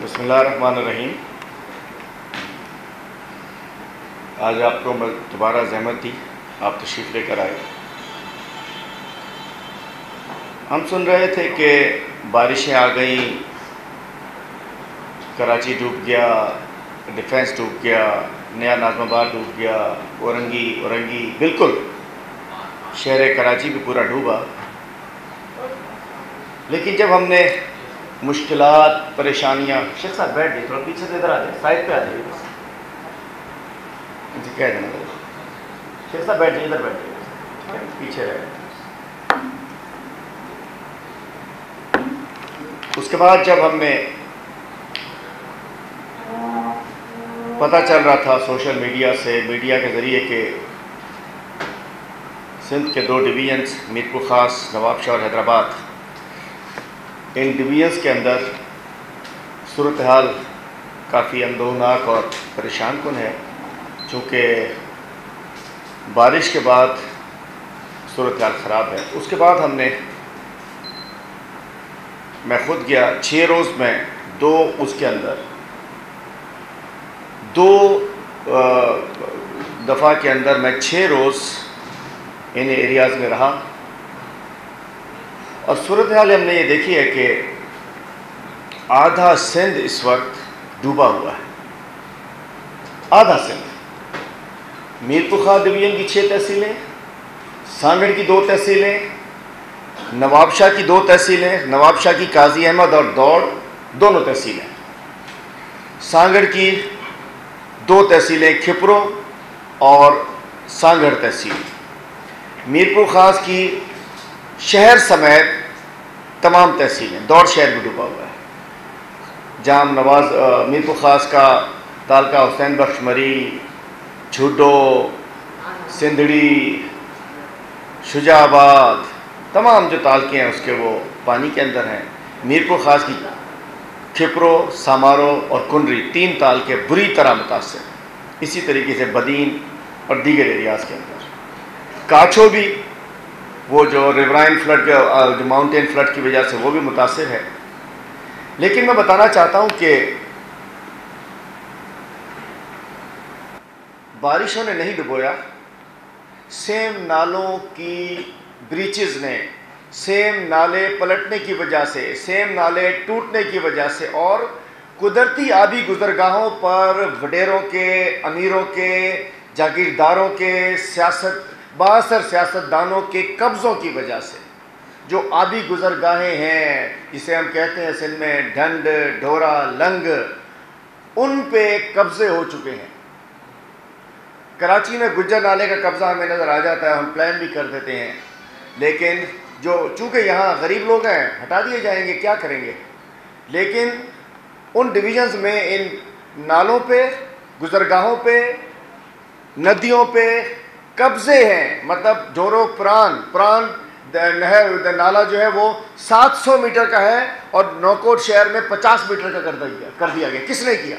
بسم اللہ الرحمن الرحیم۔ آج آپ کو دوبارہ زحمت دی، آپ تشریف لے کر آئے۔ ہم سن رہے تھے کہ بارشیں آ گئیں، کراچی ڈوب گیا، ڈیفینس ڈوب گیا، نیا ناظم آباد ڈوب گیا، اورنگی بالکل شہر کراچی بھی پورا ڈوبا۔ لیکن جب ہم نے مشکلات، پریشانیاں، شیخ صاحب بیٹھ جائے، تھوڑا پیچھے سے ادھر آ جائے، سائڈ پہ آ جائیے بس، کہہ دینا شیخ صاحب بیٹھ جائیے، ادھر بیٹھ جائیے، پیچھے رہے۔ اس کے بعد جب ہم نے پتہ چل رہا تھا سوشل میڈیا سے، میڈیا کے ذریعے کہ سندھ کے 2 ڈویژنز میر پور خاص، نواب شاہ اور حیدرآباد، ان ڈویژنز کے اندر صورتحال کافی اندوہناک اور پریشان کن ہے، چونکہ بارش کے بعد صورتحال خراب ہے۔ اس کے بعد ہم نے، میں خود گیا 6 روز میں 2 اس کے اندر 2 دفعہ کے اندر میں 6 روز ان ایریاز میں رہا، اور صورتحال ہم نے یہ دیکھی ہے کہ آدھا سندھ اس وقت ڈوبا ہوا ہے، آدھا سندھ۔ میر پور خاص ڈویژن کی 6 تحصیلیں، سانگڑ کی 2 تحصیلیں، نواب شاہ کی 2 تحصیلیں، نواب شاہ کی قاضی احمد اور دوڑ دونوں تحصیلیں، سانگڑ کی 2 تحصیلیں کھپرو اور سانگڑ تحصیل، میر پور خاص کی شہر سمیت تمام تحصیلیں، دوڑ شہر بھی ڈوبا ہوا ہے، جام نواز میر پور خاص کا تعلقہ حسین بخش مری، جھوڈو، سندھڑی، شجاع آباد، تمام جو تعلقے ہیں اس کے وہ پانی کے اندر ہیں۔ میر پور خاص کی کھپرو، سامارو اور کنڈری 3 تعلقے بری طرح متاثر ہیں، اسی طریقے سے بدین اور دیگر ایریاز کے اندر۔ کاچھو بھی وہ جو ریورائن فلڈ جو ماؤنٹین فلڈ کی وجہ سے وہ بھی متاثر ہے۔ لیکن میں بتانا چاہتا ہوں کہ بارشوں نے نہیں ڈبویا، سیم نالوں کی بریچز نے، سیم نالے پلٹنے کی وجہ سے، سیم نالے ٹوٹنے کی وجہ سے اور قدرتی آبی گزرگاہوں پر وڈیروں کے، امیروں کے، جاگیرداروں کے، بااثر سیاستدانوں کے قبضوں کی وجہ سے جو آبی گزرگاہیں ہیں، جسے ہم کہتے ہیں سندھ میں ڈھنڈ، ڈھورا، لنگ، ان پہ قبضے ہو چکے ہیں۔ کراچی میں گجر نالے کا قبضہ ہمیں نظر آ جاتا ہے، ہم پلان بھی کر دیتے ہیں، لیکن چونکہ یہاں غریب لوگ ہیں ہٹا دیے جائیں گے، کیا کریں گے۔ لیکن ان ڈویژنز میں ان نالوں پہ، گزرگاہوں پہ، ندیوں پہ قبضے ہیں، مطلب ڈھورو پران نہر نالا جو ہے وہ 700 میٹر کا ہے اور نوکوٹ شہر میں 50 میٹر کا کر دیا گیا۔ کس نے کیا؟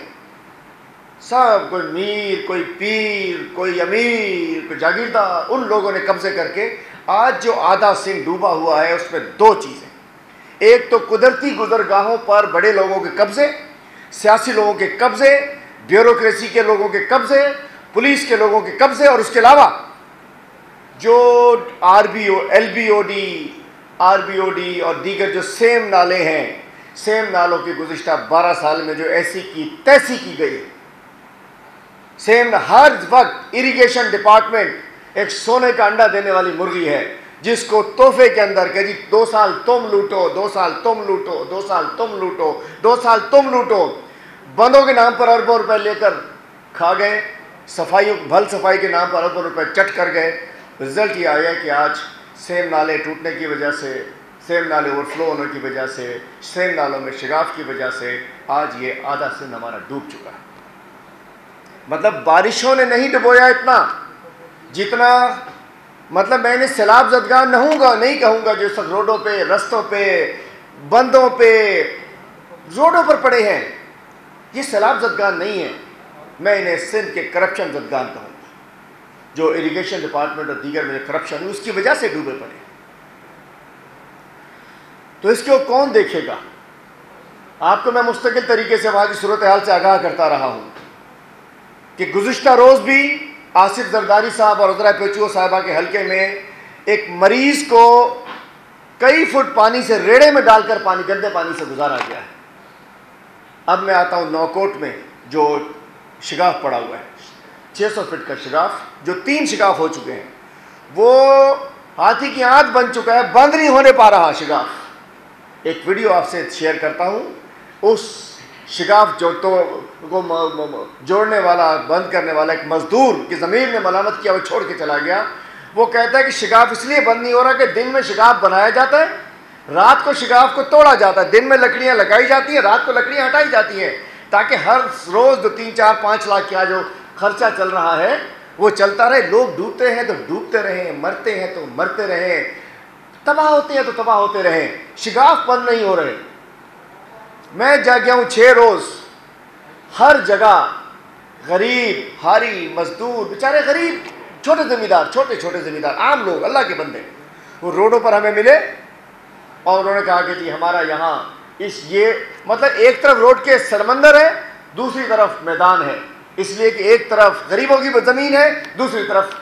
سب، کوئی میر، کوئی پیر، کوئی امیر، کوئی جاگیردار، ان لوگوں نے قبضے کر کے آج جو آدھا سندھ ڈوبا ہوا ہے اس میں 2 چیزیں، ایک تو قدرتی گزرگاہوں پر بڑے لوگوں کے قبضے، سیاسی لوگوں کے قبضے، بیوروکریسی کے لوگوں کے قبضے، پولیس کے لوگوں کے قبضے، اور اس کے علاوہ جو ایل بی او ڈی اور دیگر جو سیم نالے ہیں، سیم نالوں کی گزشتہ 12 سال میں جو ایسی کی تیسی کی گئی، سیم ہر وقت اریگیشن ڈپارٹمنٹ ایک سونے کا انڈا دینے والی مرغی ہے، جس کو تحفے کے اندر کہ جی 2 سال تم لوٹو، 2 سال تم لوٹو، 2 سال تم لوٹو، 2 سال تم لوٹو، بندوں کے نام پر اربوں روپے لے کر کھا گئے، بھل صفائی کے نام پر اربوں روپے چٹ کر گئے۔ رزلٹ یہ آیا کہ آج سیم نالے ٹوٹنے کی وجہ سے، سیم نالے اوور فلو ہونے کی وجہ سے، سیم نالوں میں شگاف کی وجہ سے آج یہ آدھا سندھ ہمارا ڈوب چکا ہے۔ مطلب بارشوں نے نہیں ڈبویا اتنا جتنا، مطلب میں نے سیلاب زدگان نہیں کہوں گا جو سب روڈوں پہ، رستوں پہ، بندوں پہ، روڈوں پر پڑے ہیں، یہ سیلاب زدگان نہیں ہے، میں انہیں سندھ کے کرپشن زدگان کہوں گا، جو اریگیشن ڈپارٹمنٹ اور دیگر میں کرپشن اس کی وجہ سے ڈوبے پڑے۔ تو اس کو کون دیکھے گا؟ آپ کو میں مستقل طریقے سے وہاں کی صورتحال سے آگاہ کرتا رہا ہوں کہ گزشتہ روز بھی آصف زرداری صاحب اور عذرا پیچو صاحبہ کے حلقے میں ایک مریض کو کئی فٹ پانی سے ریڑے میں ڈال کر پانی گندے پانی سے گزارا گیا ہے. اب میں آتا ہوں نوکوٹ میں جو شگاف پڑا ہوا ہے 600 فٹ کا شگاف جو 3 شگاف ہو چکے ہیں. وہ ہاتھی کی آنت بن چکا ہے, بند نہیں ہونے پا رہا شگاف. ایک ویڈیو آپ سے شیئر کرتا ہوں. اس شگاف کو جوڑنے والا بند کرنے والا ایک مزدور کی ضمیر نے ملامت کیا, وہ چھوڑ کے چلا گیا. وہ کہتا ہے کہ شگاف اس لیے بند نہیں ہو رہا کہ دن میں شگاف بنایا جاتا ہے, رات کو شگاف کو توڑا جاتا ہے. دن میں لکڑیاں لگائی جاتی ہیں, رات کو لکڑیاں ہٹائی جاتی ہیں تاکہ ہر روز 3-4-5 لاکھ کا جو خرچہ چل رہا ہے وہ چلتا رہے. لوگ ڈوبتے ہیں تو ڈوبتے رہیں, مرتے ہیں تو مرتے رہیں, تباہ ہوتے ہیں تو تباہ ہوتے رہیں. شگاف بند نہیں ہو رہے. میں جا گیا ہوں 6 روز, ہر جگہ غریب حاری مزدور بیچارے غریب چھوٹے زمیندار, چھوٹے زمیندار, عام لوگ, اللہ کے بندے, وہ روڈوں پر ہمیں ملے اور انہوں نے کہا کہ جی ہمارا یہاں یہ مطلب ایک طرف روڈ کے سمندر ہے, دوسری طرف میدان ہے, اس لیے کہ ایک طرف غریبوں کی زمین ہے, دوسری طرف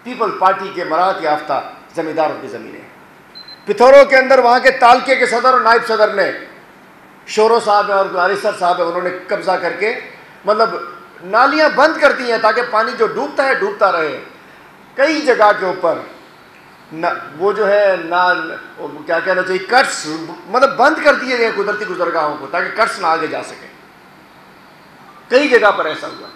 پیپل پارٹی کے مراد یافتہ زمینداروں کی زمین ہے. پتھوروں کے اندر وہاں کے تالکے کے صدر اور نائب صدر نے, شورو صاحب اور آریسر صاحب ہیں, انہوں نے قبضہ کر کے مطلب نالیاں بند کرتی ہیں تاکہ پانی جو ڈوبتا ہے ڈوبتا رہے. کئی جگہ کے اوپر وہ جو ہے کیا کہنا چاہیے کٹس مطلب بند کر دیے گئے قدرتی گزرگاہوں کو تاکہ کٹس نہ آگے جا سکیں. کئی جگہ پر ایسا ہوا.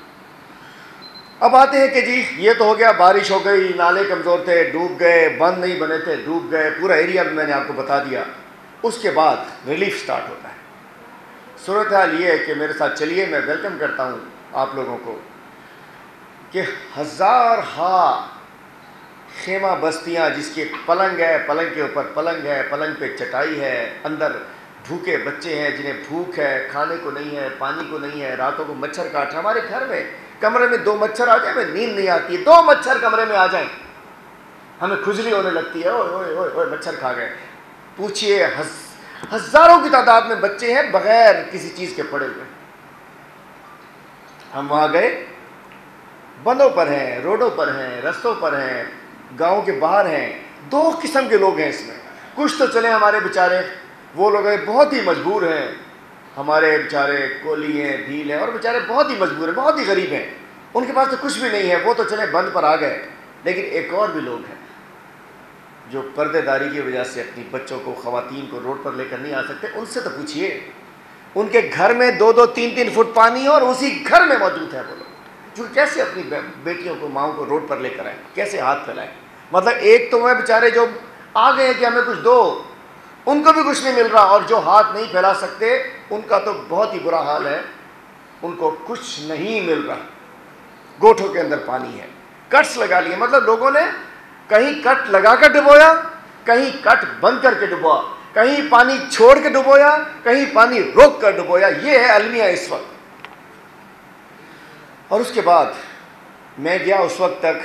اب آتے ہیں کہ جی یہ تو ہو گیا, بارش ہو گئی, نالے کمزور تھے ڈوب گئے, بند نہیں بنے تھے ڈوب گئے, پورا ایریا میں نے آپ کو بتا دیا. اس کے بعد ریلیف سٹارٹ ہوتا ہے. صورتحال یہ ہے کہ میرے ساتھ چلیے, میں ویلکم کرتا ہوں آپ لوگوں کو کہ ہزارہا خیمہ بستیاں جس کے پلنگ ہے, پلنگ کے اوپر پلنگ ہے, پلنگ پہ چٹائی ہے, اندر بھوکے بچے ہیں جنہیں بھوک ہے, کھانے کو نہیں ہے, پانی کو نہیں ہے, راتوں کو مچھر کاٹ. ہمارے گھر میں کمرے میں 2 مچھر آ جائیں, ہمیں نیند نہیں آتی ہے. 2 مچھر کمرے میں آ جائیں ہمیں کھجلی ہونے لگتی ہے, اوئے اوئے اوئے مچھر کھا گئے. پوچھئے ہزاروں کی تعداد میں بچے ہیں بغیر کسی چیز کے پڑے ہوئے. ہم وہاں گئے, بندوں پر ہیں, روڈوں پر ہیں, رستوں پر ہیں, گاؤں کے باہر ہیں. 2 قسم کے لوگ ہیں اس میں. کچھ تو چلے ہمارے بیچارے وہ لوگ ہیں بہت ہی مجبور ہیں, ہمارے بیچارے کولی ہیں, بھیل ہیں, اور بیچارے بہت ہی مجبور ہیں, بہت ہی غریب ہیں, ان کے پاس تو کچھ بھی نہیں ہے, وہ تو چلے بند پر آ گئے. لیکن ایک اور بھی لوگ ہیں جو پردے داری کی وجہ سے اپنی بچوں کو, خواتین کو روڈ پر لے کر نہیں آ سکتے. ان سے تو پوچھئے, ان کے گھر میں 2-2, 3-3 فٹ پانی ہے اور اسی گھر میں موجود ہے وہ لوگ, جو کیسے اپنی بیٹیوں کو, ماؤں کو روڈ پر لے کر آئیں, کیسے ہاتھ پھیلائیں. مطلب ایک تو وہ بیچارے جو آ گئے ہیں کہ ہمیں کچھ دو, ان کو بھی کچھ نہیں مل رہا, اور جو ہاتھ نہیں پھیلا سکتے ان کا تو بہت ہی برا حال ہے, ان کو کچھ نہیں مل رہا. گوٹھوں کے اندر پانی ہے, کٹس لگا لیے. مطلب لوگوں نے کہیں کٹ لگا کر ڈبویا, کہیں کٹ بند کر کے ڈبویا, کہیں پانی چھوڑ کے ڈبویا, کہیں پانی روک کر ڈبویا. یہ ہے المیہ اس وقت. اور اس کے بعد میں گیا, اس وقت تک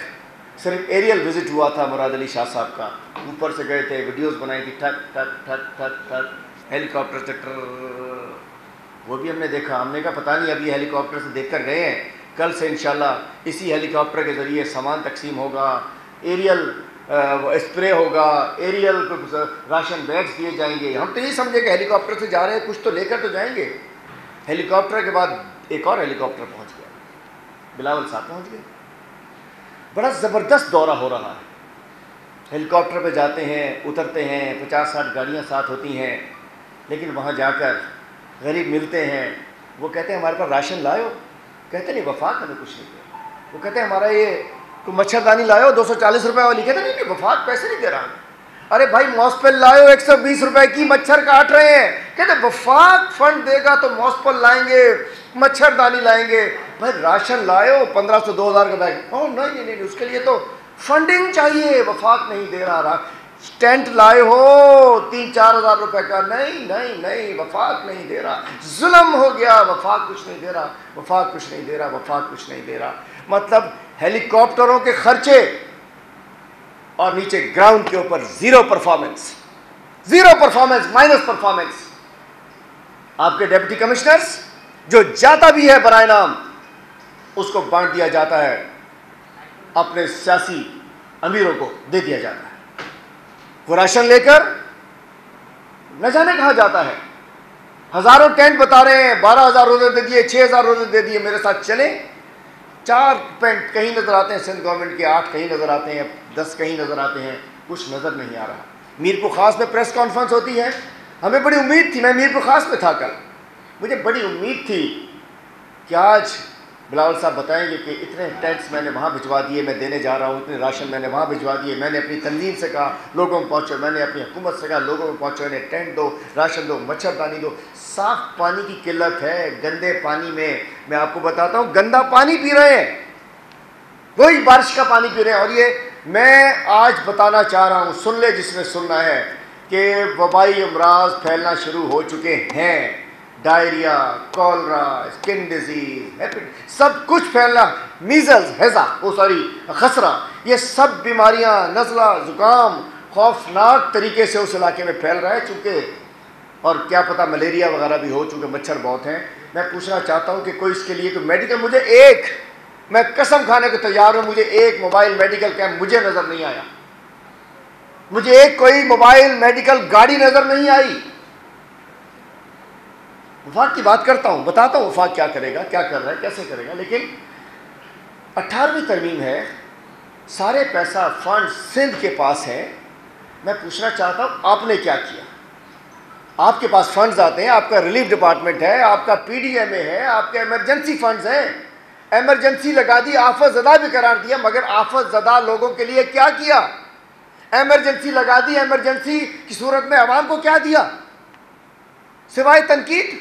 صرف ایریل وزٹ ہوا تھا مراد علی شاہ صاحب کا. اوپر سے گئے تھے, ویڈیوز بنائی تھی, ٹھک ٹھک ٹھک ٹھک ٹھک, ہیلی کاپٹر سے وہ بھی ہم نے دیکھا. ہم نے کہا پتہ نہیں اب یہ ہیلی کاپٹر سے دیکھ کر گئے ہیں, کل سے انشاءاللہ اسی ہیلی کاپٹر کے ذریعے سامان تقسیم ہوگا, ایریل اسپرے ہوگا, ایریل راشن بیگز دیے جائیں گے. ہم تو یہ سمجھے کہ ہیلی کاپٹر سے جا رہے ہیں, کچھ تو لے کر تو جائیں گے. ہیلی کاپٹر کے بعد ایک اور ہیلی کاپٹر پہنچ گیا, بلاول صاحب پہنچ گئے. بڑا زبردست دورہ ہو رہا ہے. ہیلی کاپٹر پہ جاتے ہیں, اترتے ہیں, 50-60 گاڑیاں ساتھ ہوتی ہیں, لیکن وہاں جا کر غریب ملتے ہیں. وہ کہتے ہیں ہمارے پاس راشن لائے, کہتے نہیں وفاق ہمیں کچھ نہیں دیا. وہ کہتے ہیں ہمارا یہ کوئی مچھردانی لائے 240 روپے والی, کہتے نہیں وفاق پیسے نہیں دے رہا. ارے بھائی ماسپل لائے 120 روپے کی, مچھر کاٹ رہے ہیں. کہتے وفاق فنڈ دے گا تو ماسپل لائیں گے, مچھردانی لائیں گے. بھائی راشن لائے 1500 2000 کا بیگ, نہیں, اس کے لیے تو فنڈنگ چاہیے, وفاق نہیں دے رہا. ٹینٹ لائے ہو 3-4 ہزار روپے کا, نہیں, وفاق نہیں دے رہا. ظلم ہو گیا, وفاق کچھ نہیں دے رہا, وفاق کچھ نہیں دے رہا, وفاق کچھ نہیں دے رہا. مطلب ہیلی کاپٹروں کے خرچے اور نیچے گراؤنڈ کے اوپر زیرو پرفارمنس, مائنس پرفارمنس. آپ کے ڈپٹی کمشنرز جو جاتا بھی ہے برائے نام اس کو بانٹ دیا جاتا ہے، اپنے سیاسی امیروں کو دے دیا جاتا ہے، وہ راشن لے کر نہ جانے کہاں جاتا ہے۔ ہزاروں ٹینٹ بتا رہے ہیں، 12,000 روزے دے دیے، 6,000 روزے دے دیے، میرے ساتھ چلیں۔ 4 ٹینٹ کہیں نظر آتے ہیں سندھ گورنمنٹ کے، 8 کہیں نظر آتے ہیں، 10 کہیں نظر آتے ہیں، کچھ نظر نہیں آ رہا۔ میرپور خاص میں پریس کانفرنس ہوتی ہے، ہمیں بڑی امید تھی، میں میرپور خاص میں تھا کل، مجھے بڑی امید تھی کہ آج بلاول صاحب بتائیں گے کہ اتنے ٹینٹس میں نے وہاں بھجوا دیے، میں دینے جا رہا ہوں، اتنے راشن میں نے وہاں بھجوا دیے، میں نے اپنی تنظیم سے کہا لوگوں میں پہنچو، میں نے اپنی حکومت سے کہا لوگوں میں پہنچو، انہیں ٹینٹ دو، راشن دو، مچھردانی دو۔ صاف پانی کی قلت ہے، گندے پانی میں آپ کو بتاتا ہوں گندا پانی پی رہے ہیں، وہی بارش کا پانی پی رہے ہیں۔ اور یہ میں آج بتانا چاہ رہا ہوں، سن لے جس نے سننا ہے، کہ وبائی امراض پھیلنا شروع ہو چکے ہیں، ڈائریا، کولرا، اسکن ڈیزیز، سب کچھ پھیلنا، میزلز، خسرہ، یہ سب بیماریاں، نزلہ، زکام خوفناک طریقے سے اس علاقے میں پھیل رہا ہے، چونکہ اور کیا پتہ ملیریا وغیرہ بھی ہو، چونکہ مچھر بہت ہیں۔ میں پوچھنا چاہتا ہوں کہ کوئی اس کے لیے کوئی میڈیکل، میں قسم کھانے کو تیار ہوں، مجھے ایک موبائل میڈیکل کیمپ مجھے نظر نہیں آیا، مجھے ایک کوئی موبائل میڈیکل گاڑی نظر نہیں آئی۔ وفاق کی بات کرتا ہوں، بتاتا ہوں وفاق کیا کرے گا، کیا کر رہا ہے، کیسے کرے گا، لیکن 18ویں ترمیم ہے، سارے پیسہ فنڈ سندھ کے پاس ہے۔ میں پوچھنا چاہتا ہوں آپ نے کیا کیا؟ آپ کے پاس فنڈز آتے ہیں، آپ کا ریلیف ڈپارٹمنٹ ہے، آپ کا پی ڈی ایم اے ہے، آپ کے ایمرجنسی فنڈز ہیں، ایمرجنسی لگا دی، آفت زدہ بھی قرار دیا، مگر آفت زدہ لوگوں کے لیے کیا کیا؟ ایمرجنسی لگا دی، ایمرجنسی کی صورت میں عوام کو کیا دیا سوائے تنقید؟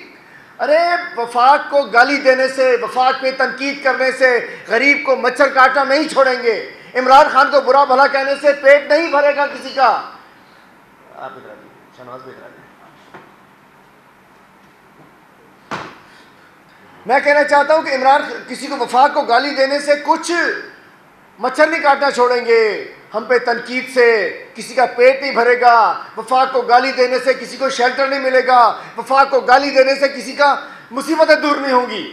ارے وفاق کو گالی دینے سے، وفاق پہ تنقید کرنے سے غریب کو مچھر کاٹنا نہیں چھوڑیں گے، عمران خان کو برا بھلا کہنے سے پیٹ نہیں بھرے گا کسی کا۔ آپ ادھر آئیے، شہنواز بھی ادھر آئیے۔ میں کہنا چاہتا ہوں کہ کسی کو وفاق کو گالی دینے سے کچھ مچھر نہیں کاٹنا چھوڑیں گے، ہم پہ تنقید سے کسی کا پیٹ نہیں بھرے گا، وفاق کو گالی دینے سے کسی کو شیلٹر نہیں ملے گا، وفاق کو گالی دینے سے کسی کا مصیبتیں دور نہیں ہوں گی۔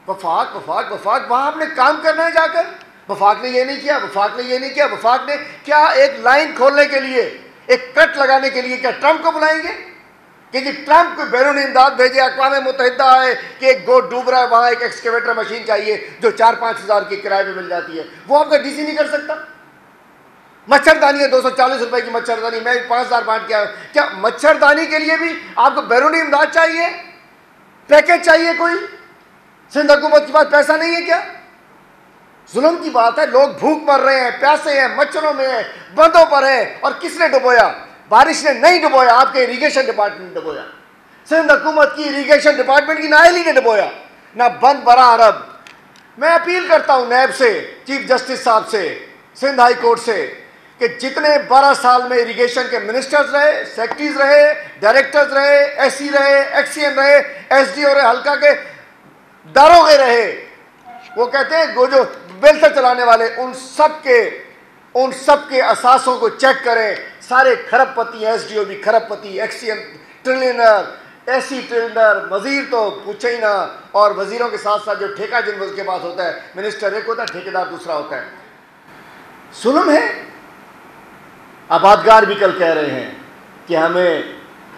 وفاق وفاق وفاق، وہاں آپ نے کام کرنا ہے جا کر۔ وفاق نے یہ نہیں کیا، وفاق نے یہ نہیں کیا، وفاق نے کیا ایک لائن کھولنے کے لیے، ایک کٹ لگانے کے لیے کیا ٹرمپ کو بلائیں گے کہ جی ٹرمپ کو بیرونی امداد بھیجے، اقوام متحدہ ہے کہ ایک گوٹ ڈوب رہا ہے، وہاں ایک ایکسکیویٹر مشین چاہیے جو 4-5 ہزار کی کرائے پہ مل جاتی ہے، وہ آپ کا ڈی سی نہیں کر سکتا؟ مچھردانی ہے 240 روپے کی مچھردانی، میں 5,000 بانٹ کے آیا ہوں، کیا مچھردانی کے لیے بھی آپ کو بیرونی امداد چاہیے، پیکج چاہیے کوئی؟ سندھ حکومت کے پاس پیسہ نہیں ہے کیا؟ ظلم کی بات ہے، لوگ بھوک مر رہے ہیں، پیاسے ہیں، مچھروں میں ہیں، بندوں پر ہیں، اور کس نے ڈبویا؟ بارش نے نہیں ڈبویا، آپ کے اریگیشن ڈپارٹمنٹ نے ڈبویا، سندھ حکومت کی اریگیشن ڈپارٹمنٹ کی نااہلی نے ڈبویا، نہ بند برا عرب۔ میں اپیل کرتا ہوں نیب سے، چیف جسٹس صاحب سے، سندھ ہائی کورٹ سے، کہ جتنے 12 سال میں اریگیشن کے منسٹرز رہے، سیکٹریز رہے، ڈائریکٹرز رہے، ایس سی رہے، ایکس سی ایم رہے، ایس ڈی او رہے، حلقہ کے داروغے رہے، وہ کہتے ہیں وہ جو ویلفیئر چلانے والے، ان سب کے اثاثوں کو چیک کریں، سارے کھرب پتی، ایس ڈی او بھی کھرب پتی، ex C M trillionaire, S C trillionaire, وزیر تو پوچھے ہی نہ، اور وزیروں کے ساتھ ساتھ جو ٹھیکہ جن کے پاس ہوتا ہے، منسٹر ایک ہوتا ہے، ٹھیکیدار دوسرا ہوتا ہے۔ ظلم ہے۔ آبادگار بھی کل کہہ رہے ہیں کہ ہمیں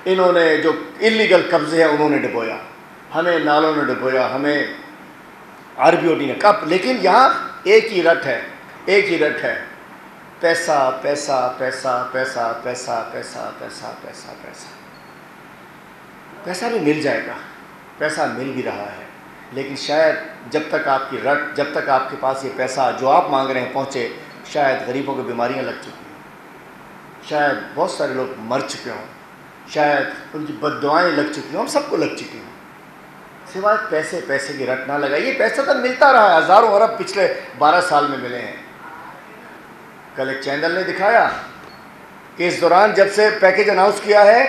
انہوں نے جو انلیگل قبضے ہیں انہوں نے ڈبویا، ہمیں نالوں نے ڈبویا، ہمیں آر بی او ڈی نے کب، لیکن یہاں ایک ہی رٹ ہے، پیسہ پیسہ پیسہ پیسہ پیسہ پیسہ پیسہ پیسہ پیسہ پیسہ بھی مل جائے گا، پیسہ مل بھی رہا ہے، لیکن شاید جب تک آپ کی رٹ، جب تک آپ کے پاس یہ پیسہ جو آپ مانگ رہے ہیں پہنچے، شاید غریبوں کو بیماریاں لگ چکی ہیں، شاید بہت سارے لوگ مر چکے ہوں، شاید ان کی بد دعائیں لگ چکی ہوں، ہم سب کو لگ چکی ہوں، سوائے پیسے کی رٹ نہ لگائیے۔ پیسہ تو ملتا رہا ہے، ہزاروں ارب پچھلے 12 سال میں ملے ہیں۔ کل ایک چینل نے دکھایا کہ اس دوران جب سے پیکج اناؤنس کیا ہے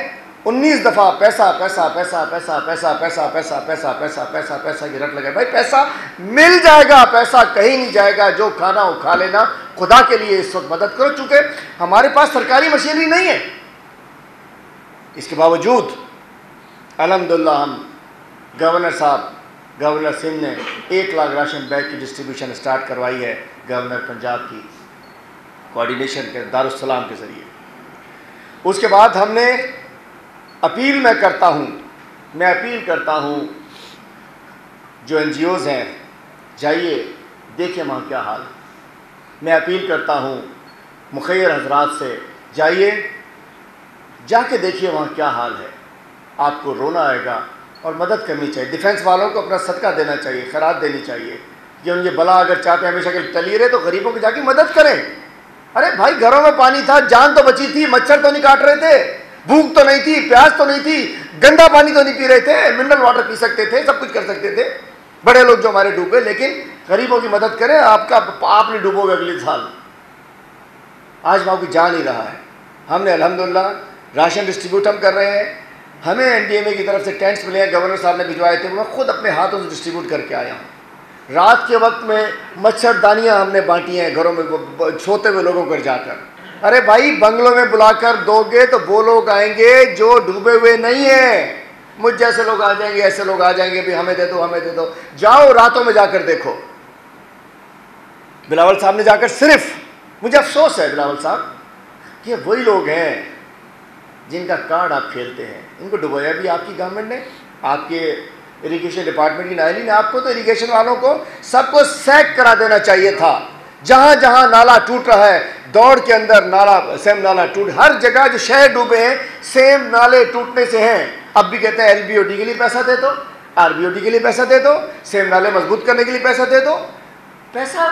19 دفعہ پیسہ پیسہ پیسہ پیسہ پیسہ پیسہ پیسہ پیسہ پیسہ پیسہ پیسہ کی رٹ لگائے۔ بھائی پیسہ مل جائے گا، پیسہ کہیں نہیں جائے گا، جو کھانا ہو کھا لینا، خدا کے لیے اس وقت مدد کرو، چونکہ ہمارے پاس سرکاری مشینری نہیں ہے، اس کے باوجود الحمدللہ ہم گورنر صاحب، گورنر سندھ نے 1 لاکھ راشن بیگ کی ڈسٹریبیوشن اسٹارٹ کروائی ہے گورنر پنجاب کی کوآرڈینیشن کے دارالسلام کے ذریعے۔ اس کے بعد ہم نے اپیل میں اپیل کرتا ہوں جو این جی اوز ہیں، جائیے دیکھیں وہاں کیا حال ہے۔ میں اپیل کرتا ہوں مخیر حضرات سے، جائیے جا کے دیکھیے وہاں کیا حال ہے، آپ کو رونا آئے گا اور مدد کرنی چاہیے۔ ڈیفنس والوں کو اپنا صدقہ دینا چاہیے، خیرات دینی چاہیے کہ ان یہ بلا اگر چاہتے ہیں ہمیشہ کہ چلی رہے تو غریبوں کی جا کے مدد کریں۔ ارے بھائی گھروں میں پانی تھا، جان تو بچی تھی، مچھر تو نہیں کاٹ رہے تھے، بھوک تو نہیں تھی، پیاس تو نہیں تھی، گندا پانی تو نہیں پی رہے تھے، منرل واٹر پی سکتے تھے، سب کچھ کر سکتے تھے۔ بڑے لوگ جو ہمارے ڈوبے، لیکن غریبوں کی مدد کریں، آپ نہیں ڈوبو گے اگلے سال۔ آج وہاں کوئی جا نہیں رہا ہے۔ ہم نے الحمدللہ راشن ڈسٹریبیوٹ ہم کر رہے ہیں، ہمیں این ڈی ایم اے کی طرف سے ٹینٹس ملے ہیں، گورنر صاحب نے بھجوائے تھے، میں خود اپنے ہاتھوں سے ڈسٹریبیوٹ کر کے آیا ہوں۔ رات کے وقت میں مچھر دانیاں ہم نے بانٹی ہیں گھروں میں سوتے ہوئے لوگوں کو جا کر۔ ارے بھائی بنگلوں میں بلا کر دو گے تو وہ لوگ آئیں گے جو ڈوبے ہوئے نہیں ہیں، مجھ جیسے لوگ آ جائیں گے، ایسے لوگ آ جائیں گے بھی ہمیں دے دو ہمیں دے دو۔ جاؤ راتوں میں جا کر دیکھو۔ بلاول صاحب نے جا کر صرف، مجھے افسوس ہے بلاول صاحب کہ وہی لوگ ہیں جن کا کارڈ آپ کھیلتے ہیں، ان کو ڈبویا بھی آپ کی گورنمنٹ نے، آپ کے اریگیشن ڈپارٹمنٹ کی نائلی نے۔ آپ کو تو اریگیشن والوں کو سب کو سیک کرا دینا چاہیے تھا۔ جہاں جہاں نالا ٹوٹ رہا ہے، دوڑ کے اندر نالا، سیم نالا ٹوٹ، ہر جگہ جو شہر ڈوبے ہیں سیم نالے ٹوٹنے سے ہیں۔ اب بھی کہتے ہیں ایل بی او ڈی کے لیے پیسہ دے دو، آر بی او ڈی کے لیے پیسہ دے دو، سیم نالے مضبوط کرنے کے لیے پیسہ دے دو۔ پیسہ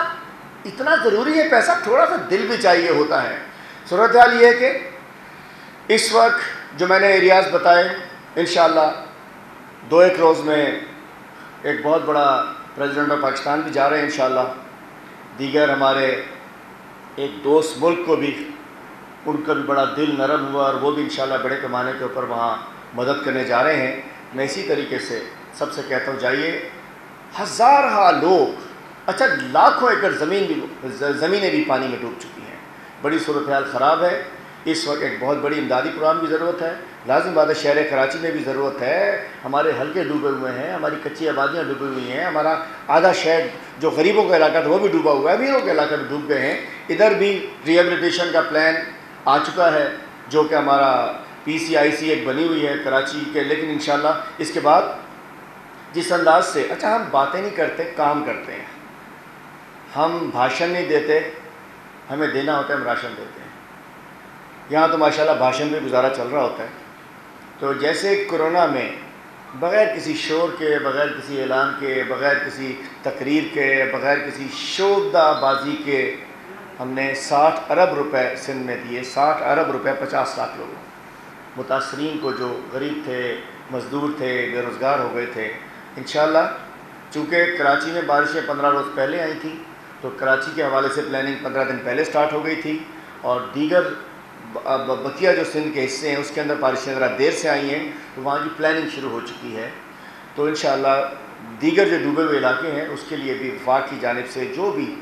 اتنا ضروری ہے، پیسہ تھوڑا سا دل بھی چاہیے ہوتا ہے۔ صورتحال یہ ہے کہ اس وقت جو میں نے ایریاز بتائے، انشاءاللہ 2-1 روز میں ایک بہت بڑا پریزیڈنٹ آف پاکستان بھی جا رہے ہیں انشاءاللہ، دیگر ہمارے ایک دوست ملک کو بھی ان کا بھی بڑا دل نرم ہوا اور وہ بھی انشاءاللہ بڑے پیمانے کے اوپر وہاں مدد کرنے جا رہے ہیں۔ میں اسی طریقے سے سب سے کہتا ہوں جائیے، ہزارہ لوگ، اچھا لاکھوں ایکڑ زمینیں بھی پانی میں ڈوب چکی ہیں، بڑی صورتحال خراب ہے۔ اس وقت ایک بہت بڑی امدادی پروگرام کی ضرورت ہے۔ لازم بات ہے شہر کراچی میں بھی ضرورت ہے، ہمارے حلقے ڈوبے ہوئے ہیں، ہماری کچی آبادیاں ڈوبی ہوئی ہیں، ہمارا آدھا شہر جو غریبوں کا علاقہ تھا وہ بھی ڈوبا ہوا ہے، امیروں کے علاقہ بھی ڈوب گئے ہیں۔ ادھر بھی ریہیبلیٹیشن کا پلان آ چکا ہے جو کہ ہمارا پی سی آئی سی ایک بنی ہوئی ہے کراچی کے، لیکن انشاءاللہ اس کے بعد جس انداز سے، اچھا ہم باتیں نہیں کرتے، کام کرتے ہیں، ہم بھاشن نہیں دیتے، ہمیں دینا ہوتا ہے، ہم راشن دیتے ہیں۔ یہاں تو ماشاءاللہ بھاشن پہ گزارا چل رہا ہوتا ہے۔ تو جیسے کرونا میں بغیر کسی شور کے، بغیر کسی اعلان کے، بغیر کسی تقریر کے، بغیر کسی شعبدہ بازی کے ہم نے 60 ارب روپے سندھ میں دیے، 60 ارب روپے 50 لاکھ لوگوں متاثرین کو، جو غریب تھے، مزدور تھے، بے روزگار ہو گئے تھے۔ انشاءاللہ چونکہ کراچی میں بارشیں 15 روز پہلے آئی تھیں تو کراچی کے حوالے سے پلاننگ 15 دن پہلے سٹارٹ ہو گئی تھی، اور دیگر بقیہ جو سندھ کے حصے ہیں اس کے اندر بارشیں ذرا دیر سے آئی ہیں تو وہاں کی پلاننگ شروع ہو چکی ہے۔ تو انشاءاللہ دیگر جو ڈوبے ہوئے علاقے ہیں اس کے لیے بھی وفاق کی جانب سے جو بھی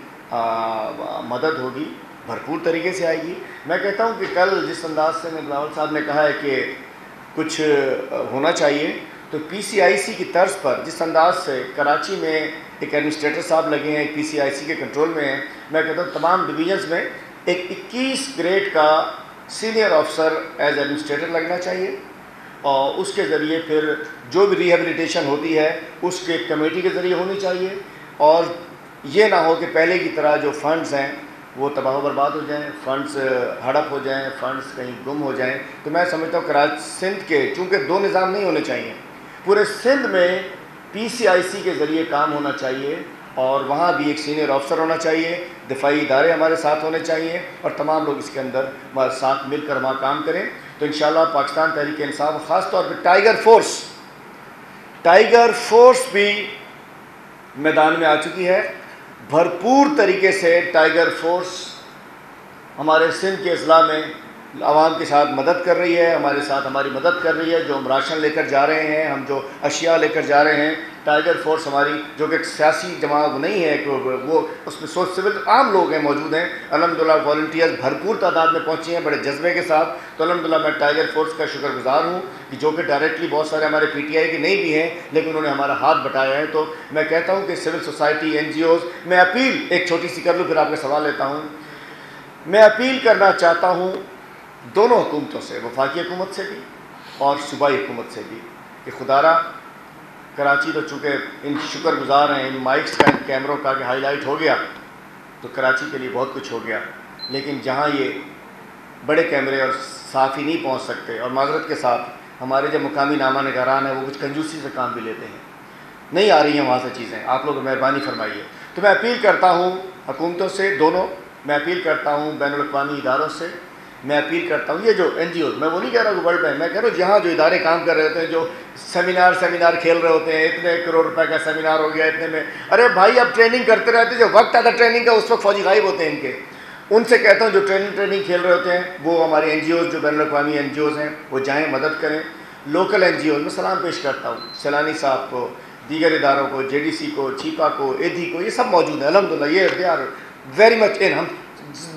مدد ہوگی بھرپور طریقے سے آئے گی۔ میں کہتا ہوں کہ کل جس انداز سے بلاول صاحب نے کہا ہے کہ کچھ ہونا چاہیے، تو پی سی آئی سی کی طرز پر جس انداز سے کراچی میں ایک ایڈمنسٹریٹر صاحب لگے ہیں، پی سی آئی سی کے کنٹرول میں ہیں، میں کہتا ہوں تمام ڈویژنز میں ایک 21 گریڈ کا سینئر آفیسر ایز ایڈمنسٹریٹر لگنا چاہیے، اور اس کے ذریعے پھر جو بھی ریہیبلیٹیشن ہوتی ہے اس کے کمیٹی کے ذریعے ہونی چاہیے، اور یہ نہ ہو کہ پہلے کی طرح جو فنڈز ہیں وہ تباہ و برباد ہو جائیں، فنڈز ہڑپ ہو جائیں، فنڈز کہیں گم ہو جائیں۔ تو میں سمجھتا ہوں کراچی سندھ کے، چونکہ 2 نظام نہیں ہونے چاہیے، پورے سندھ میں پی سی آئی سی کے ذریعے کام ہونا چاہیے، اور وہاں بھی ایک سینئر آفیسر ہونا چاہیے، دفاعی ادارے ہمارے ساتھ ہونے چاہیے، اور تمام لوگ اس کے اندر ہمارے ساتھ مل کر وہاں کام کریں۔ تو انشاءاللہ پاکستان تحریک انصاف، خاص طور پہ ٹائیگر فورس بھی میدان میں آ چکی ہے۔ بھرپور طریقے سے ٹائیگر فورس ہمارے سندھ کے اضلاع میں عوام کے ساتھ مدد کر رہی ہے، ہمارے ساتھ ہماری مدد کر رہی ہے، جو ہم راشن لے کر جا رہے ہیں، ہم جو اشیاء لے کر جا رہے ہیں، ٹائیگر فورس ہماری جو کہ سیاسی جماعت نہیں ہے کہ وہ اس میں سوچ سول عام لوگ ہیں موجود ہیں الحمدللہ، والنٹیئرز بھرپور تعداد میں پہنچے ہیں بڑے جذبے کے ساتھ. تو الحمدللہ میں ٹائیگر فورس کا شکر گزار ہوں کہ جو کہ ڈائریکٹلی بہت سارے ہمارے پی ٹی آئی کے نہیں بھی ہیں لیکن انہوں نے ہمارا ہاتھ بٹایا ہے. تو میں کہتا ہوں کہ civil society, N G Os, میں اپیل ایک چھوٹی سی کر لوں پھر آپ کا سوال لیتا ہوں. میں اپیل کرنا چاہتا ہوں دونوں حکومتوں سے، وفاقی حکومت سے بھی اور صوبائی حکومت سے بھی، کہ خدا را کراچی تو چونکہ ان شکر گزار ہیں ان مائکس کا، ان کیمروں کا کہ ہائی لائٹ ہو گیا تو کراچی کے لیے بہت کچھ ہو گیا، لیکن جہاں یہ بڑے کیمرے اور صاف ہی نہیں پہنچ سکتے، اور معذرت کے ساتھ ہمارے جو مقامی نامہ نگاران ہیں وہ کچھ کنجوسی سے کام بھی لیتے ہیں، نہیں آ رہی ہیں وہاں سے چیزیں، آپ لوگ مہربانی فرمائیے. تو میں اپیل کرتا ہوں حکومتوں سے دونوں، میں اپیل کرتا ہوں بین الاقوامی اداروں سے، میں اپیل کرتا ہوں یہ جو این جی اوز، میں وہ نہیں کہہ رہا کہ ورلڈ بینک، میں کہہ رہا ہوں جہاں جو ادارے کام کر رہے ہوتے ہیں، جو سیمینار کھیل رہے ہوتے ہیں، اتنے کروڑ روپے کا سیمینار ہو گیا اتنے میں، ارے بھائی اب ٹریننگ کرتے رہتے، جو وقت آتا ٹریننگ کا اس وقت فوجی غائب ہوتے ہیں ان کے. ان سے کہتا ہوں جو ٹریننگ کھیل رہے ہوتے ہیں وہ ہمارے این جی اوز جو بین الاقوامی این جی اوز ہیں وہ جائیں مدد کریں. لوکل این جی اوز میں سلام پیش کرتا ہوں سیلانی صاحب کو، دیگر اداروں کو، جے ڈی سی کو، چیپا کو، ایدھی کو، یہ سب موجود ہیں الحمدللہ، یہ دے آر ویری مچ ان، ہم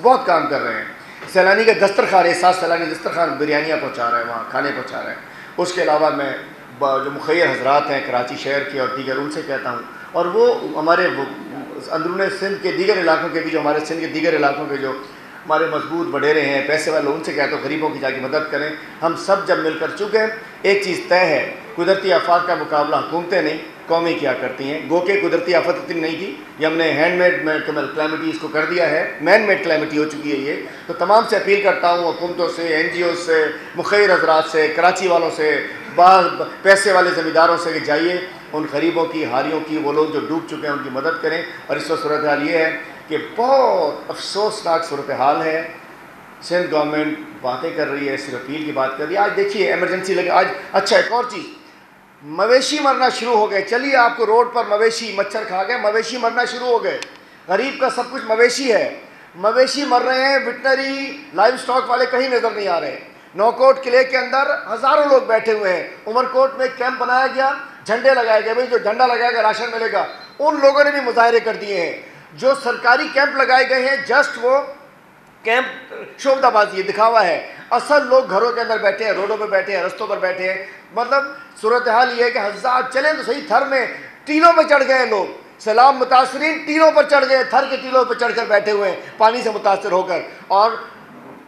بہت کام کر رہے ہیں. سیلانی کا دسترخوان ہے، ساتھ سیلانی دسترخوان بریانیاں پہنچا رہے ہیں، وہاں کھانے پہنچا رہے ہیں. اس کے علاوہ میں جو مخیر حضرات ہیں کراچی شہر کے اور دیگر ان سے کہتا ہوں، اور وہ ہمارے اندرون سندھ کے دیگر علاقوں کے بھی، جو ہمارے سندھ کے دیگر علاقوں کے جو ہمارے مضبوط وڈیرے ہیں پیسے والے، ان سے کہتا ہوں غریبوں کی جا کے مدد کریں. ہم سب جب مل کر چکے ایک چیز طے ہے، قدرتی آفات کا مقابلہ حکومتیں نہیں قومیں کیا کرتی ہیں. گو کہ قدرتی آفت اتنی نہیں تھی، یہ ہم نے ہینڈ میڈ کلیمٹی اس کو کر دیا ہے، مین میڈ کلیمٹی ہو چکی ہے یہ. تو تمام سے اپیل کرتا ہوں حکومتوں سے، این جی اوز سے، مخیر حضرات سے، کراچی والوں سے، بعض پیسے والے زمینداروں سے کہ جائیے ان غریبوں کی، ہاریوں کی، وہ لوگ جو ڈوب چکے ہیں ان کی مدد کریں. اور اس وقت صورتحال یہ ہے کہ بہت افسوسناک صورتحال ہے. سندھ گورنمنٹ باتیں کر رہی ہے، صرف اپیل کی بات کر رہی ہے. آج دیکھیے ایمرجنسی لگے آج. اچھا ایک اور چیز، مویشی مرنا شروع ہو گئے. چلیے آپ کو روڈ پر مویشی مچھر کھا گئے، مویشی مرنا شروع ہو گئے. غریب کا سب کچھ مویشی ہے، مویشی مر رہے ہیں. ویٹنری لائف سٹاک والے کہیں نظر نہیں آ رہے ہیں. نوکوٹ قلعے کے اندر ہزاروں لوگ بیٹھے ہوئے ہیں. عمر کوٹ میں ایک کیمپ بنایا گیا، جھنڈے لگائے گئے، بھائی جو جھنڈا لگائے گا راشن ملے گا. ان لوگوں نے بھی مظاہرے کر دیے ہیں. جو سرکاری کیمپ لگائے گئے ہیں جسٹ وہ کیمپ شوبدہ بازی دکھاوا ہے. اصل لوگ گھروں کے اندر بیٹھے ہیں، روڈوں پہ بیٹھے ہیں، رستوں پر بیٹھے ہیں. مطلب صورتحال یہ ہے کہ ہزار چلیں تو صحیح، تھر میں ٹیلوں پہ چڑھ گئے لوگ. سیلاب متاثرین ٹیلوں پر چڑھ گئے، تھر کے ٹیلوں پہ چڑھ کر بیٹھے ہوئے ہیں پانی سے متاثر ہو کر. اور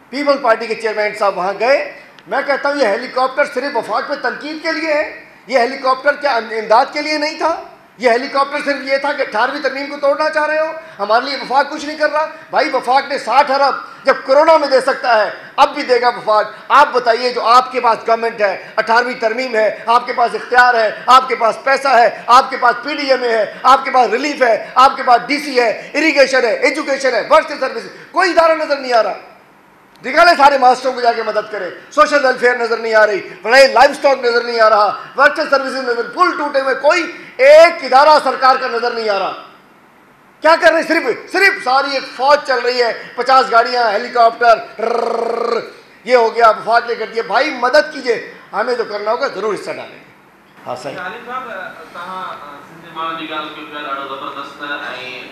پیپل پارٹی کے چیئرمین صاحب وہاں گئے. میں کہتا ہوں یہ ہیلی کاپٹر صرف وفاق پہ تنقید کے لیے ہے؟ یہ ہیلی کاپٹر کیا امداد کے لیے نہیں تھا؟ یہ ہیلی کاپٹر صرف یہ تھا کہ 18ویں ترمیم کو توڑنا چاہ رہے ہو؟ ہمارے لیے وفاق کچھ نہیں کر رہا. بھائی وفاق نے 60 ارب جب کرونا میں دے سکتا ہے اب بھی دے گا وفاق. آپ بتائیے جو آپ کے پاس گورنمنٹ ہے، 18ویں ترمیم ہے، آپ کے پاس اختیار ہے، آپ کے پاس پیسہ ہے، آپ کے پاس پی ڈی ایم اے ہے، آپ کے پاس ریلیف ہے، آپ کے پاس ڈی سی ہے، اریگیشن ہے، ایجوکیشن ہے، ورک سروس، کوئی ادارہ نظر نہیں آ رہا. نکالے سارے ماسٹروں کو جا کے مدد کرے. سوشل ویلفیئر نظر نہیں آ رہی، لائف سٹاک نظر نہیں آ رہا، ورچوئل سروسز نظر، پل ٹوٹے ہوئے، کوئی ایک ادارہ سرکار کا نظر نہیں آ رہا. کیا کر رہے ہیں؟ صرف ساری ایک فوج چل رہی ہے، 50 گاڑیاں، ہیلی کاپٹر، یہ ہو گیا وفاق نے کر دیا. بھائی مدد کیجئے، ہمیں جو کرنا ہوگا ضرور حصہ ڈالیں گے. ہاں صحیح. ماں جی گال کیوں پیا ڈاڑو زبردست ہے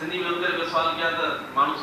سندھی میں اتر کے سوال کیا تو مانو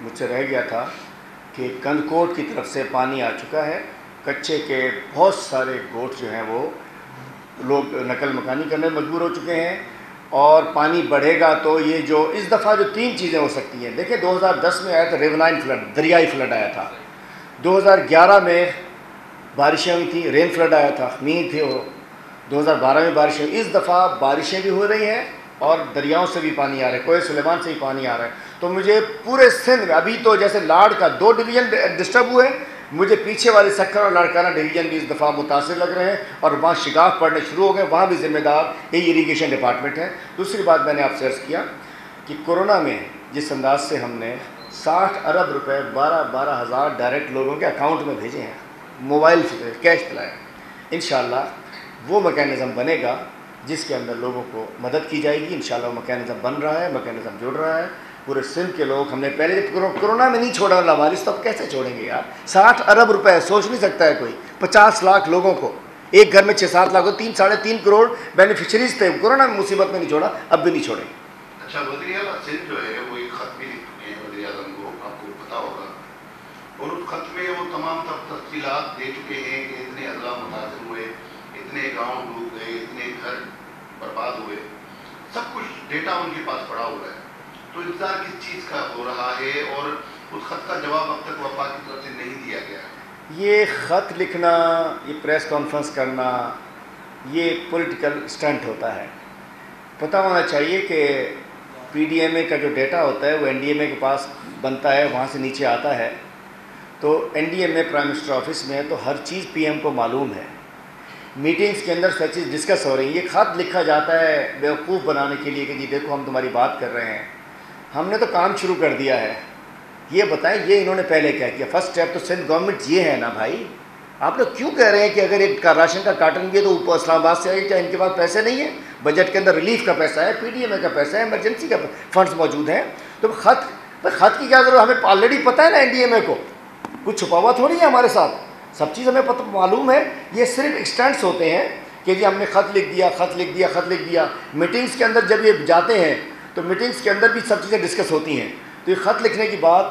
مجھ سے رہ گیا تھا کہ کندکوٹ کی طرف سے پانی آ چکا ہے. کچے کے بہت سارے گوٹ جو ہیں وہ لوگ نقل مکانی کرنے مجبور ہو چکے ہیں، اور پانی بڑھے گا تو یہ جو اس دفعہ جو 3 چیزیں ہو سکتی ہیں. دیکھیں 2010 میں آیا تھا ریونائن فلڈ، دریائی فلڈ آیا تھا. 2011 میں بارشیں ہوئی تھیں، رین فلڈ آیا تھا، میگھ تھے وہ. 2012 میں بارشیں. اس دفعہ بارشیں بھی ہو رہی ہیں اور دریاؤں سے بھی پانی آ رہا ہے، کوہ سلیمان سے بھی پانی آ رہا ہے. تو مجھے پورے سندھ میں ابھی تو جیسے لاڑ کا 2 ڈویژن ڈسٹرب ہوئے، مجھے پیچھے والے سکھر اور لاڑکانہ ڈویژن بھی اس دفعہ متاثر لگ رہے ہیں، اور وہاں شگاف پڑنے شروع ہو گئے، وہاں بھی ذمہ دار یہی اریگیشن ڈپارٹمنٹ ہے۔ دوسری بات میں نے آپ سے عرض کیا کہ کورونا میں جس انداز سے ہم نے 60 ارب روپے 12 ہزار ڈائریکٹ لوگوں کے اکاؤنٹ میں بھیجے ہیں، موبائل سے کیش دلائے، انشاءاللہ وہ میکینزم بنے گا جس کے اندر لوگوں کو مدد کی جائے گی۔ انشاءاللہ وہ میکینزم بن رہا ہے، میکینزم جڑ رہا ہے۔ پورے سندھ کے لوگ ہم نے پہلے جب کورونا میں نہیں چھوڑا لاوارث، تو اب کیسے چھوڑیں گے یار؟ 60 ارب روپے سوچ نہیں سکتا ہے کوئی، 50 لاکھ لوگوں کو ایک گھر میں 6-7 لاکھ 3-3.5 کروڑ بینیفیشریز تھے، کورونا میں مصیبت میں نہیں چھوڑا، اب بھی نہیں چھوڑیں گے۔ اچھا وزیر اعلیٰ سندھ جو ہے وہ ایک خط بھی لکھ چکے ہیں وزیر اعظم کو، آپ کو پتا ہوگا، اور اس خط میں وہ تمام تفصیلات دے چکے ہیں کہ اتنے اضلاع متاثر ہوئے، اتنے گاؤں ڈوب گئے، اتنے گھر برباد ہوئے، سب کچھ ڈیٹا ان کے پاس پڑا ہوا ہے۔ تو انتظار کس چیز کا ہو رہا ہے، اور اس خط کا جواب اب تک وفاق کی طرف سے نہیں دیا گیا ہے؟ یہ خط لکھنا، یہ پریس کانفرنس کرنا، یہ پولیٹیکل اسٹنٹ ہوتا ہے۔ پتہ ہونا چاہیے کہ پی ڈی ایم اے کا جو ڈیٹا ہوتا ہے وہ این ڈی ایم اے کے پاس بنتا ہے، وہاں سے نیچے آتا ہے، تو این ڈی ایم اے پرائم منسٹر آفس میں ہے، تو ہر چیز پی ایم کو معلوم ہے۔ میٹنگز کے اندر سب چیز ڈسکس ہو رہی ہے۔ یہ خط لکھا جاتا ہے بیوقوف بنانے کے لیے کہ جی دیکھو ہم تمہاری بات کر رہے ہیں، ہم نے تو کام شروع کر دیا ہے، یہ بتائیں یہ انہوں نے پہلے کیا کیا؟ فرسٹ اسٹیپ تو سندھ گورنمنٹ یہ ہے نا بھائی، آپ لوگ کیوں کہہ رہے ہیں کہ اگر ایک راشن کا کارٹن بھی ہے تو اوپر اسلام آباد سے آئے، کیا ان کے پاس پیسے نہیں ہیں؟ بجٹ کے اندر ریلیف کا پیسہ ہے، پی ڈی ایم اے کا پیسہ ہے، ایمرجنسی کا فنڈز موجود ہیں، تو خط کی کیا ضرورت؟ ہمیں آلریڈی پتہ ہے نا این ڈی ایم اے کو، کچھ چھپا ہوا تھوڑی ہے ہمارے ساتھ، سب چیز ہمیں پتہ معلوم ہے۔ یہ صرف ایکسٹینٹس ہوتے ہیں کہ جی ہم نے خط لکھ دیا۔ میٹنگز کے اندر جب یہ جاتے ہیں تو میٹنگز کے اندر بھی سب چیزیں ڈسکس ہوتی ہیں، تو یہ خط لکھنے کی بات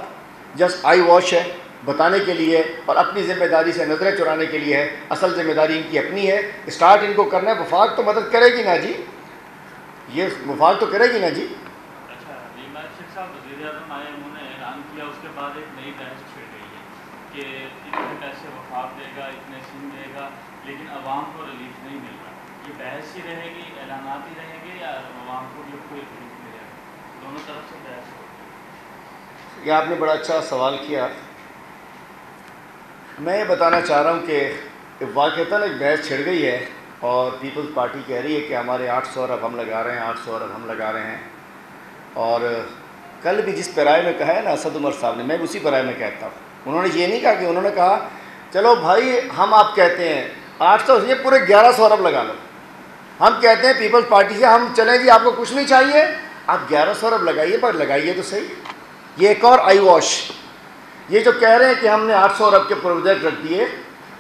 جسٹ آئی واش ہے، بتانے کے لیے اور اپنی ذمہ داری سے نظریں چرانے کے لیے ہے۔ اصل ذمہ داری ان کی اپنی ہے، اسٹارٹ ان کو کرنا ہے۔ وفاق تو مدد کرے گی نا جی، یہ وفاق تو کرے گی نا جی۔ اچھا شیخ صاحب، وزیر اعظم آئے، انہوں نے اعلان کیا، اس کے بعد ایک نئی بحث چھڑ گئی ہے کہ اتنے پیسے وفاق دے گا، اتنے سندھ دے گا، لیکن عوام کو ریلیف نہیں مل رہا۔ یہ بحث ہی رہے گی، اعلانات ہی رہیں گے، یا عوام کو بھی کوئی ریلیف ملے گا؟ دونوں طرف سے بحث ہو۔ یہ آپ نے بڑا اچھا سوال کیا۔ میں یہ بتانا چاہ رہا ہوں کہ واقعتاً ایک بحث چھڑ گئی ہے، اور پیپلز پارٹی کہہ رہی ہے کہ ہمارے 800 ارب ہم لگا رہے ہیں، 800 ارب ہم لگا رہے ہیں۔ اور کل بھی جس پیرائے میں کہا ہے نا اسد عمر صاحب نے، میں اسی پیرائے میں کہتا ہوں، انہوں نے یہ نہیں کہا کہ انہوں نے کہا چلو بھائی ہم آپ کہتے ہیں 800، یہ پورے 1100 ارب لگا لو۔ ہم کہتے ہیں پیپلز پارٹی سے ہم چلیں جی آپ کو کچھ نہیں چاہیے، آپ 1100 ارب لگائیے، پر لگائیے تو صحیح۔ یہ ایک اور آئی واش، یہ جو کہہ رہے ہیں کہ ہم نے 800 ارب کے پروجیکٹ رکھ دیے،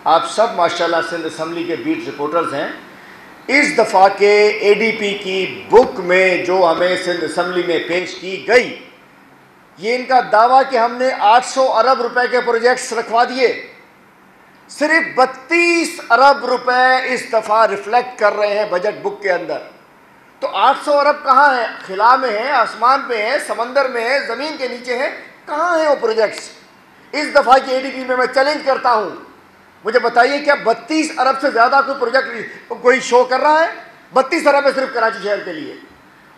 آپ سب ماشاءاللہ سندھ اسمبلی کے بیٹ رپورٹرز ہیں، اس دفعہ کے اے ڈی پی کی بک میں جو ہمیں سندھ اسمبلی میں پیش کی گئی، یہ ان کا دعویٰ کہ ہم نے 800 ارب روپے کے پروجیکٹس رکھوا دیے، صرف 32 ارب روپے اس دفعہ ریفلیکٹ کر رہے ہیں بجٹ بک کے اندر۔ تو 800 ارب کہاں ہیں؟ خلا میں ہیں، آسمان پہ ہیں، سمندر میں ہیں، زمین کے نیچے ہیں، کہاں ہیں وہ پروجیکٹس؟ اس دفعہ کی اے ڈی پی میں چیلنج کرتا ہوں، مجھے بتائیے کیا 32 ارب سے زیادہ کوئی پروجیکٹ کوئی شو کر رہا ہے؟ 32 ارب ہے صرف کراچی شہر کے لیے،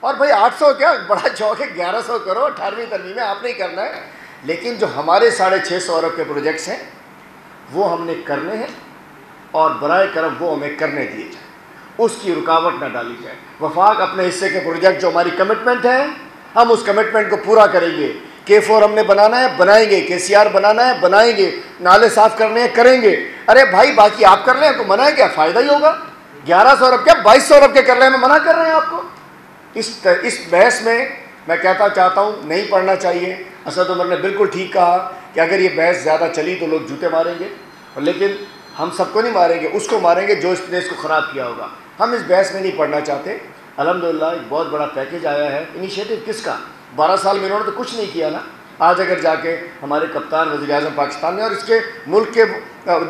اور بھائی 800 کیا بڑا چوک ہے، 1100 کرو، 18ویں ترمیم میں آپ نے ہی کرنا ہے۔ لیکن جو ہمارے 650 ارب کے پروجیکٹس ہیں وہ ہم نے کرنے ہیں، اور برائے کرم وہ ہمیں کرنے دیے جائیں، اس کی رکاوٹ نہ ڈالی جائے۔ وفاق اپنے حصے کے پروجیکٹ جو ہماری کمٹمنٹ ہے، ہم اس کمٹمنٹ کو پورا کریں گے۔ K4 ہم نے بنانا ہے، بنائیں گے، KCR بنانا ہے، بنائیں گے، نالے صاف کرنے ہیں، کریں گے۔ ارے بھائی باقی آپ کر لیں، آپ کو منع ہے کیا؟ فائدہ ہی ہوگا۔ 1100 ارب کیا 2200 ارب کے کر لیں، میں منع کر رہے ہیں آپ کو؟ اس بحث میں کہتا چاہتا ہوں نہیں پڑھنا چاہیے۔ اسد عمر نے بالکل ٹھیک کہا کہ اگر یہ بحث زیادہ چلی تو لوگ جوتے ماریں گے، لیکن ہم سب کو نہیں ماریں گے، اس کو ماریں گے جو اس نے اس کو خراب کیا ہوگا۔ ہم اس بحث میں نہیں پڑھنا چاہتے۔ الحمدللہ ایک بہت بڑا پیکیج آیا ہے۔ انیشیٹو کس کا؟ 12 سال میں انہوں نے تو کچھ نہیں کیا نا۔ آج اگر جا کے ہمارے کپتان وزیر اعظم پاکستان نے اور اس کے ملک کے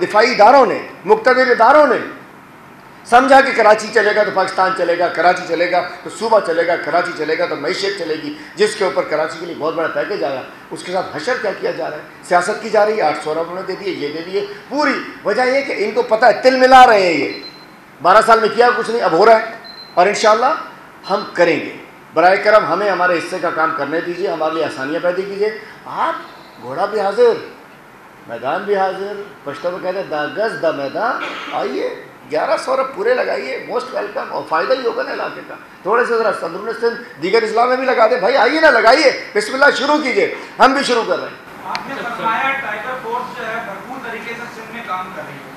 دفاعی اداروں نے، مقتدر اداروں نے سمجھا کہ کراچی چلے گا تو پاکستان چلے گا، کراچی چلے گا تو صوبہ چلے گا، کراچی چلے گا تو معیشت چلے گی، جس کے اوپر کراچی کے لیے بہت بڑا پیکیج آیا، اس کے ساتھ حشر کیا کیا جا رہا ہے؟ سیاست کی جا رہی ہے۔ 800 ارب انہوں نے دے دیے، یہ دے دیے۔ پوری وجہ یہ کہ ان کو پتہ ہے تل ملا رہے ہیں، یہ 12 سال میں کیا کچھ نہیں، اب ہو رہا ہے، اور انشاءاللہ ہم کریں گے۔ برائے کرم ہمیں ہمارے حصے کا کام کرنے دیجیے، ہمارے لیے آسانیاں پیدا کیجیے. آپ گھوڑا بھی حاضر، میدان بھی حاضر، پشتو میں کہتے ہیں دا گز دا میدان، آئیے 1100 ارب پورے لگائیے، موسٹ ویلکم، اور فائدہ ہی ہوگا نا علاقے کا. تھوڑے سے ذرا اندرون سندھ دیگر اضلاع میں بھی لگا دیں بھائی، آئیے نا لگائیے، بسم اللہ شروع کیجیے. ہم بھی شروع کر رہے ہیں. آپ نے فرمایا ٹائیگر فورس جو ہے بھرپور طریقے سے سندھ میں کام کر رہی ہے،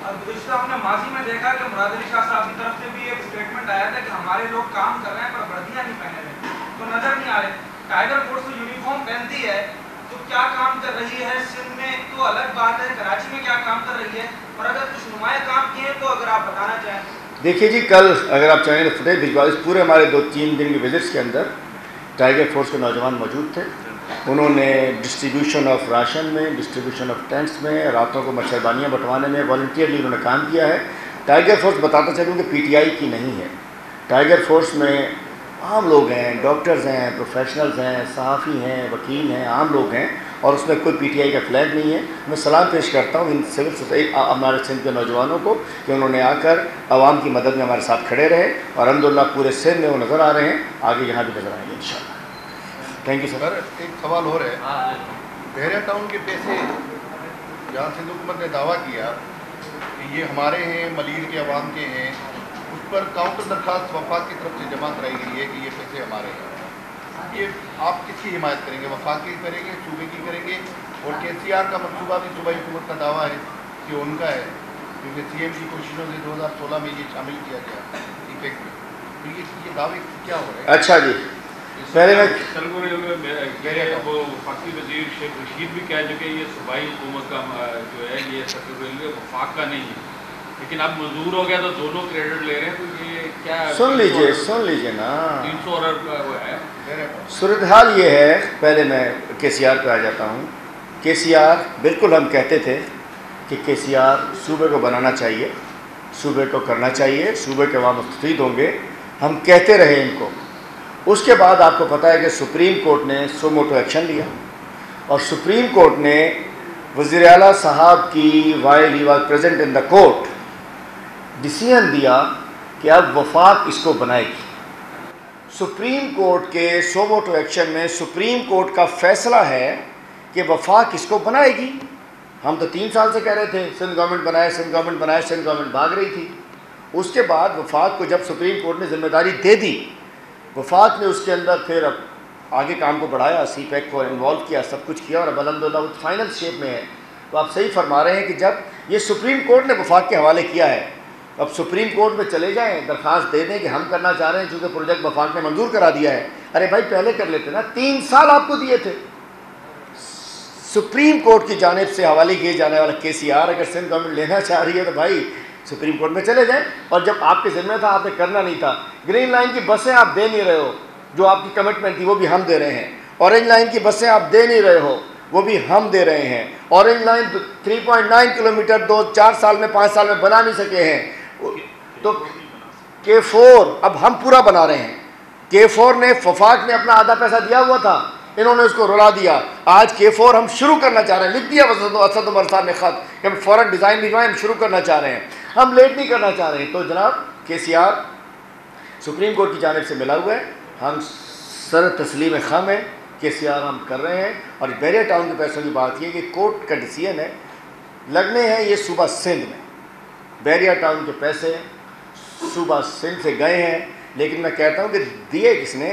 اور گزشتہ ہم نے ماضی میں دیکھا کہ مراد علی شاہ صاحب کی طرف سے بھی ایک اسٹیٹمنٹ آیا تھا کہ ہمارے لوگ کام کر رہے ہیں پر وردیاں نہیں پہنے ہوئے تو نظر نہیں آ رہے. ٹائیگر فورس تو یونیفارم پہنتی ہے تو کیا کام کر رہی ہے سندھ میں تو الگ بات ہے، کراچی میں کیا کام کر رہی ہے، اور اگر کچھ نمایاں کام کیے تو اگر آپ بتانا چاہیں. دیکھیے جی، کل اگر آپ چاہیں تو فوٹیج بھجوا، اس پورے ہمارے 2-3 دن کی وزٹس کے اندر ٹائیگر فورس کے نوجوان موجود تھے. انہوں نے ڈسٹریبیوشن آف راشن میں، ڈسٹریبیوشن آف ٹینٹس میں، راتوں کو مچھردانیاں بٹوانے میں والنٹیئرلی انہوں نے کام کیا ہے. ٹائیگر فورس بتاتا چلوں کہ پی ٹی آئی کی نہیں ہے. ٹائیگر فورس میں عام لوگ ہیں، ڈاکٹرز ہیں، پروفیشنلز ہیں، صحافی ہیں، وکیل ہیں، عام لوگ ہیں، اور اس میں کوئی پی ٹی آئی کا فلیگ نہیں ہے. میں سلام پیش کرتا ہوں ان سول سوسائٹی ہمارے سندھ کے نوجوانوں کو کہ انہوں نے آ کر عوام کی مدد میں ہمارے ساتھ کھڑے رہے، اور الحمدللہ پورے سندھ میں وہ نظر آ رہے ہیں، آگے یہاں بھی نظر آئیں گے انشاءاللہ. Thank you sir. ایک سوال اور ہے، بحیرہ ٹاؤن کے پیسے جہاں سندھ حکومت نے دعویٰ کیا کہ یہ ہمارے ہیں، ملیر کے عوام کے ہیں، اس پر کاؤنٹر درخواست وفاق کی طرف سے جمع کرائی گئی ہے کہ یہ پیسے ہمارے ہیں. یہ آپ کس کی حمایت کریں گے؟ وفاق کی کریں گے، صوبے کی کریں گے؟ اور کے سی آر کا منصوبہ بھی صوبائی حکومت کا دعویٰ ہے کہ ان کا ہے، کیونکہ سی ایم کی کوششوں سے 2016 میں یہ شامل کیا گیا ایپیک میں. تو یہ دعوے کیا ہو رہے ہیں؟ اچھا جی، پہلے میں وہ وفاقی وزیر شیخ رشید بھی کہہ چکے یہ صوبائی حکومت کا جو ہے یہ سیکٹر ریلوے وفاق کا نہیں ہے، لیکن اب منظور ہو گیا تو دونوں کریڈٹ لے رہے ہیں. تو یہ کیا سن لیجئے نا، 300 ارب کا وہ ہے. صورتحال یہ ہے، پہلے میں کے سی آر پہ آ جاتا ہوں. کے سی آر بالکل ہم کہتے تھے کہ کے سی آر صوبے کو بنانا چاہیے، صوبے کو کرنا چاہیے، صوبے کے عوام مستفید ہوں گے، ہم کہتے رہے ان کو. اس کے بعد آپ کو پتہ ہے کہ سپریم کورٹ نے سو موٹو ایکشن لیا، اور سپریم کورٹ نے وزیر اعلیٰ صاحب کی while he was present in the court decision دیا کہ اب وفاق اس کو بنائے گی. سپریم کورٹ کے سو موٹو ایکشن میں سپریم کورٹ کا فیصلہ ہے کہ وفاق اس کو بنائے گی. ہم تو 3 سال سے کہہ رہے تھے سندھ گورنمنٹ بنائے، سندھ گورنمنٹ بنائے، سندھ گورنمنٹ بھاگ رہی تھی. اس کے بعد وفاق کو جب سپریم کورٹ نے ذمہ داری دے دی، وفاق نے اس کے اندر پھر اب آگے کام کو بڑھایا، سی پیک کو انوالو کیا، سب کچھ کیا، اور اب الحمدللہ وہ فائنل شیپ میں ہے. تو آپ صحیح فرما رہے ہیں کہ جب یہ سپریم کورٹ نے وفاق کے حوالے کیا ہے، اب سپریم کورٹ میں چلے جائیں، درخواست دے دیں کہ ہم کرنا چاہ رہے ہیں چونکہ پروجیکٹ وفاق نے منظور کرا دیا ہے. ارے بھائی پہلے کر لیتے نا، 3 سال آپ کو دیے تھے. سپریم کورٹ کی جانب سے حوالے کیے جانے والا کے سی آر اگر سندھ گورنمنٹ لینا چاہ رہی ہے تو بھائی سپریم کورٹ میں چلے جائیں. اور جب آپ کے ذمہ تھا آپ نے کرنا نہیں تھا. گرین لائن کی بسیں آپ دے نہیں رہے ہو، جو آپ کی کمٹمنٹ تھی وہ بھی ہم دے رہے ہیں. اورنج لائن کی بسیں آپ دے نہیں رہے ہو، وہ بھی ہم دے رہے ہیں. اورنج لائن 3.9 کلومیٹر 4 سال میں 5 سال میں بنا نہیں سکے ہیں، تو K4 اب ہم پورا بنا رہے ہیں. K4 نے وفاق نے اپنا آدھا پیسہ دیا ہوا تھا، انہوں نے اس کو رلا دیا. آج K4 ہم شروع کرنا چاہ رہے ہیں، لکھ دیا اسد عمر صاحب نے خط کہ ہم فوراً ڈیزائن بھجوائیں، ہم شروع کرنا چاہ رہے ہیں، ہم لیٹ نہیں کرنا چاہ رہے ہیں. تو جناب کے سی آر سپریم کورٹ کی جانب سے ملا ہوا ہے، ہم سر تسلیم خم ہے، کے سی آر ہم کر رہے ہیں. اور بحیرہ ٹاؤن کے پیسوں کی بات یہ کہ کورٹ کا ڈیسیژن ہے، لگنے ہیں یہ صوبہ سندھ میں. بحیرہ ٹاؤن کے پیسے صوبہ سندھ سے گئے ہیں، لیکن میں کہتا ہوں کہ دیے کس نے،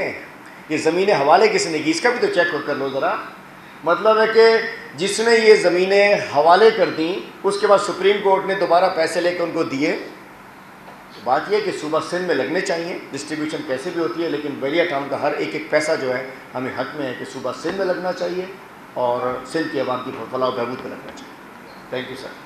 یہ زمینیں حوالے کس نے کی، اس کا بھی تو چیک کر لو ذرا. مطلب ہے کہ جس نے یہ زمینیں حوالے کر دیں اس کے بعد سپریم کورٹ نے دوبارہ پیسے لے کے ان کو دیے. بات یہ ہے کہ صوبہ سندھ میں لگنے چاہیے، ڈسٹریبیوشن کیسے بھی ہوتی ہے، لیکن بحیرہ ٹاؤن کا ہر ایک پیسہ جو ہے ہمیں حق میں ہے کہ صوبہ سندھ میں لگنا چاہیے اور سندھ کے عوام کی فلاح و بہبود میں لگنا چاہیے. Thank you sir.